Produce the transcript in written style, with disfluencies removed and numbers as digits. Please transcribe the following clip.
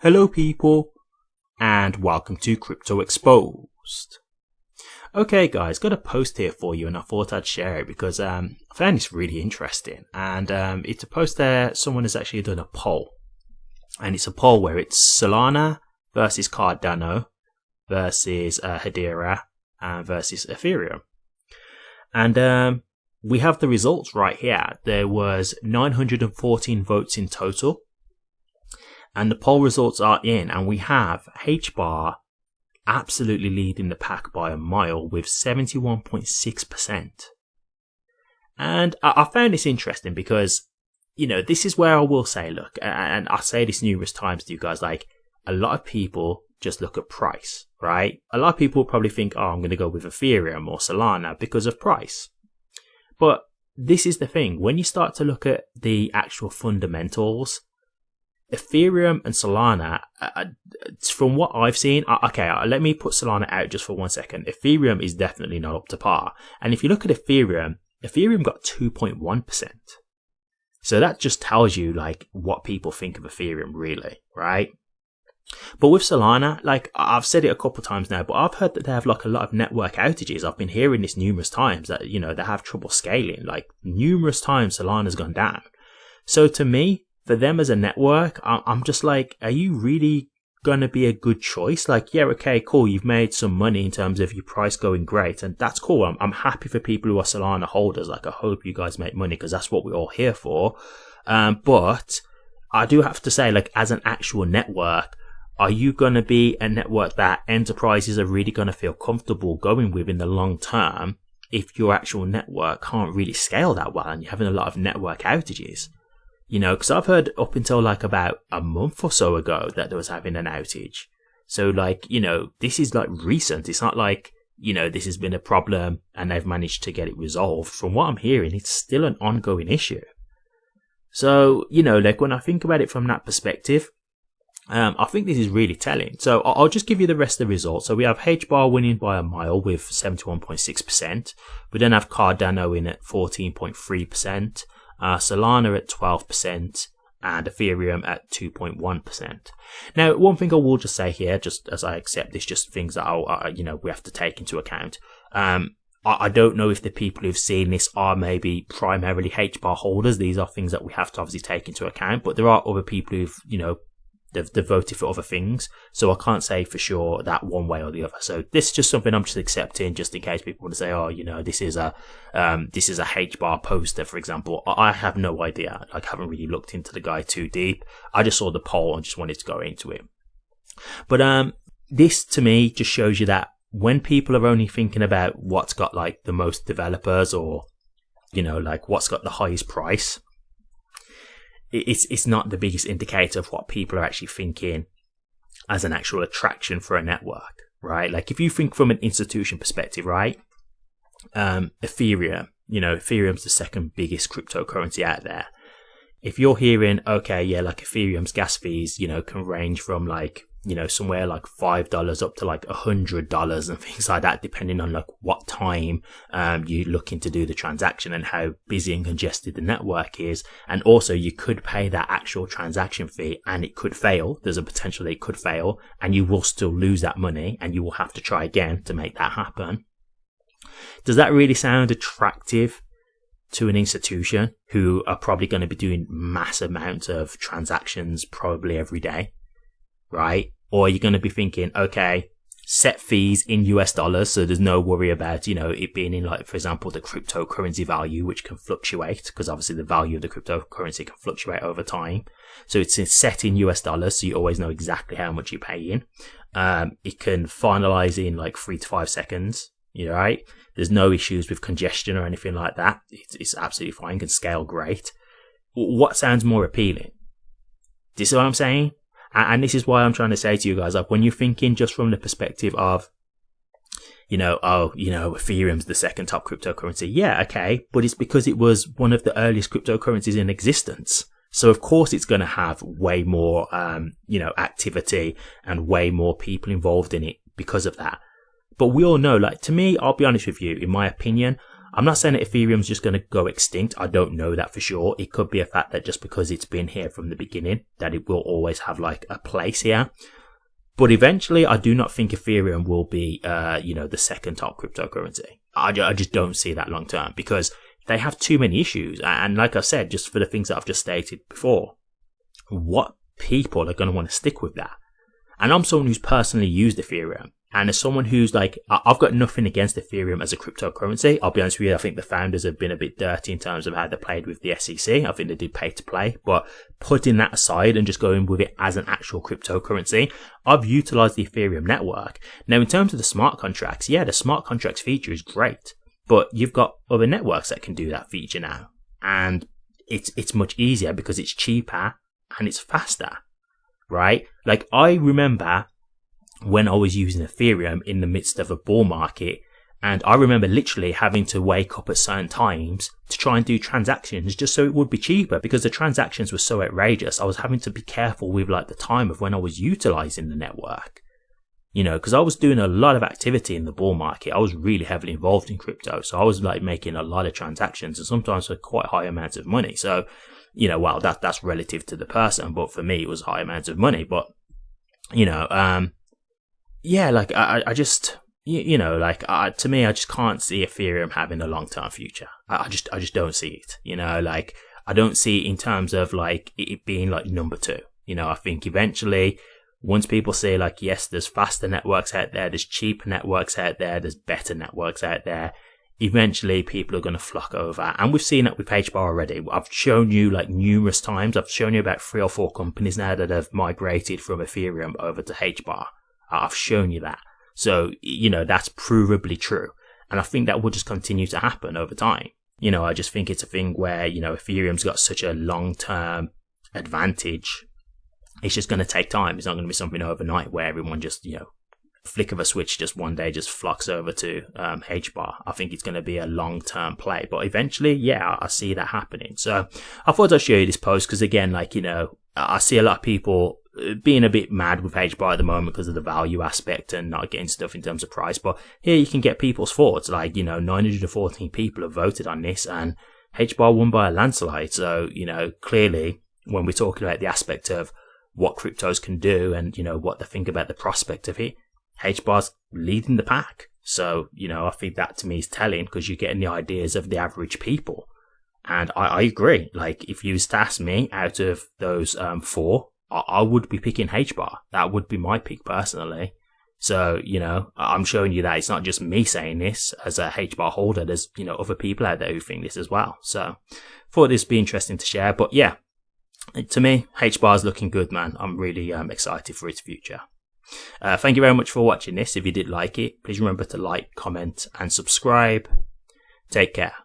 Hello people, and welcome to Crypto Exposed. Okay guys, got a post here for you and I thought I'd share it because I found this really interesting, and it's a post there someone has actually done a poll, and it's a poll where it's Solana versus Cardano versus Hedera versus Ethereum, and we have the results right here. There was 914 votes in total. And the poll results are in, and we have HBAR absolutely leading the pack by a mile with 71.6%. And I found this interesting because, you know, this is where I will say, look, and I say this numerous times to you guys, like, a lot of people just look at price, right? A lot of people probably think, oh, I'm going to go with Ethereum or Solana because of price. But this is the thing, when you start to look at the actual fundamentals, Ethereum and Solana, from what I've seen, okay, let me put Solana out just for 1 second. Ethereum is definitely not up to par. And if you look at Ethereum got 2.1%. So that just tells you, like, what people think of Ethereum, really, right? But with Solana, like, I've said it a couple of times now, but I've heard that they have, like, a lot of network outages. I've been hearing this numerous times that, you know, they have trouble scaling. Like, numerous times Solana's gone down. So to me, for them as a network, I'm just like, are you really going to be a good choice? Like, yeah, okay, cool. You've made some money in terms of your price going great. And that's cool. I'm happy for people who are Solana holders. Like, I hope you guys make money because that's what we're all here for. But I do have to say, like, as an actual network, are you going to be a network that enterprises are really going to feel comfortable going with in the long term if your actual network can't really scale that well and you're having a lot of network outages? You know, because I've heard up until like about a month or so ago that there was having an outage. So, like, you know, this is like recent. It's not like, you know, this has been a problem and they've managed to get it resolved. From what I'm hearing, it's still an ongoing issue. So, you know, like, when I think about it from that perspective, I think this is really telling. So I'll just give you the rest of the results. So we have HBAR winning by a mile with 71.6%. We then have Cardano in at 14.3%. Solana at 12% and Ethereum at 2.1%. Now, one thing I will just say here, just as I accept this, just things that I'll, you know, we have to take into account. I don't know if the people who've seen this are maybe primarily HBAR holders. These are things that we have to obviously take into account, but there are other people who've, you know, they've voted for other things. So I can't say for sure that one way or the other. So this is just something I'm just accepting, just in case people want to say, oh, you know, this is a HBAR poster, for example. I have no idea. Like, I haven't really looked into the guy too deep. I just saw the poll and just wanted to go into it. But this to me just shows you that when people are only thinking about what's got like the most developers, or, you know, like what's got the highest price, it's not the biggest indicator of what people are actually thinking as an actual attraction for a network, right? Like, if you think from an institution perspective, right? Ethereum, you know, Ethereum's the second biggest cryptocurrency out there. If you're hearing, okay, yeah, like Ethereum's gas fees, you know, can range from like, you know, somewhere like $5 up to like $100 and things like that, depending on like what time you're looking to do the transaction and how busy and congested the network is. And also, you could pay that actual transaction fee and it could fail. There's a potential that it could fail and you will still lose that money and you will have to try again to make that happen. Does that really sound attractive to an institution who are probably going to be doing massive amounts of transactions probably every day, right? Or you're going to be thinking, okay, set fees in US dollars, so there's no worry about, you know, it being in, like, for example, the cryptocurrency value, which can fluctuate, because obviously the value of the cryptocurrency can fluctuate over time. So it's set in US dollars, so you always know exactly how much you're paying. It can finalize in like 3 to 5 seconds, you know, right? There's no issues with congestion or anything like that. It's absolutely fine, can scale great. What sounds more appealing? This is what I'm saying? And this is why I'm trying to say to you guys, like, when you're thinking just from the perspective of, you know, oh, you know, Ethereum's the second top cryptocurrency. Yeah, okay. But it's because it was one of the earliest cryptocurrencies in existence. So of course it's going to have way more, you know, activity and way more people involved in it because of that. But we all know, like, to me, I'll be honest with you, in my opinion, I'm not saying that Ethereum's just going to go extinct. I don't know that for sure. It could be a fact that just because it's been here from the beginning, that it will always have like a place here. But eventually, I do not think Ethereum will be, the second top cryptocurrency. I just don't see that long term because they have too many issues. And like I said, just for the things that I've just stated before, what people are going to want to stick with that? And I'm someone who's personally used Ethereum. And as someone who's like, I've got nothing against Ethereum as a cryptocurrency. I'll be honest with you, I think the founders have been a bit dirty in terms of how they played with the SEC. I think they did pay to play. But putting that aside and just going with it as an actual cryptocurrency, I've utilized the Ethereum network. Now, in terms of the smart contracts, yeah, the smart contracts feature is great. But you've got other networks that can do that feature now. And it's much easier because it's cheaper and it's faster, right? Like, I remember when I was using Ethereum in the midst of a bull market, and I remember literally having to wake up at certain times to try and do transactions just so it would be cheaper because the transactions were so outrageous. I was having to be careful with like the time of when I was utilizing the network, because I was doing a lot of activity in the bull market. I was really heavily involved in crypto. So I was like making a lot of transactions and sometimes for quite high amounts of money. So, well, that's relative to the person, but for me, it was high amounts of money. But, yeah, like I just, to me, I just can't see Ethereum having a long-term future. I just don't see it. Like I don't see it in terms of like it being like number two. I think eventually, once people say like, yes, there's faster networks out there, there's cheaper networks out there, there's better networks out there, eventually people are going to flock over. And we've seen that with HBAR already. I've shown you like numerous times. I've shown you about 3 or 4 companies now that have migrated from Ethereum over to HBAR. I've shown you that. So, that's provably true. And I think that will just continue to happen over time. I just think it's a thing where, Ethereum's got such a long-term advantage. It's just going to take time. It's not going to be something overnight where everyone just, flick of a switch, just one day just flocks over to HBAR. I think it's going to be a long-term play. But eventually, yeah, I see that happening. So I thought I'd show you this post because, again, like, I see a lot of people being a bit mad with HBAR at the moment because of the value aspect and not getting stuff in terms of price. But here you can get people's thoughts. Like, 914 people have voted on this and HBAR won by a landslide. So, clearly when we're talking about the aspect of what cryptos can do and, what they think about the prospect of it, HBAR's leading the pack. So, I think that to me is telling because you're getting the ideas of the average people. And I agree. Like, if you ask me out of those 4, I would be picking HBAR. That would be my pick personally. So, I'm showing you that it's not just me saying this as a HBAR holder. There's, other people out there who think this as well. So, thought this would be interesting to share. But yeah, to me, HBAR is looking good, man. I'm really excited for its future. Thank you very much for watching this. If you did like it, please remember to like, comment, and subscribe. Take care.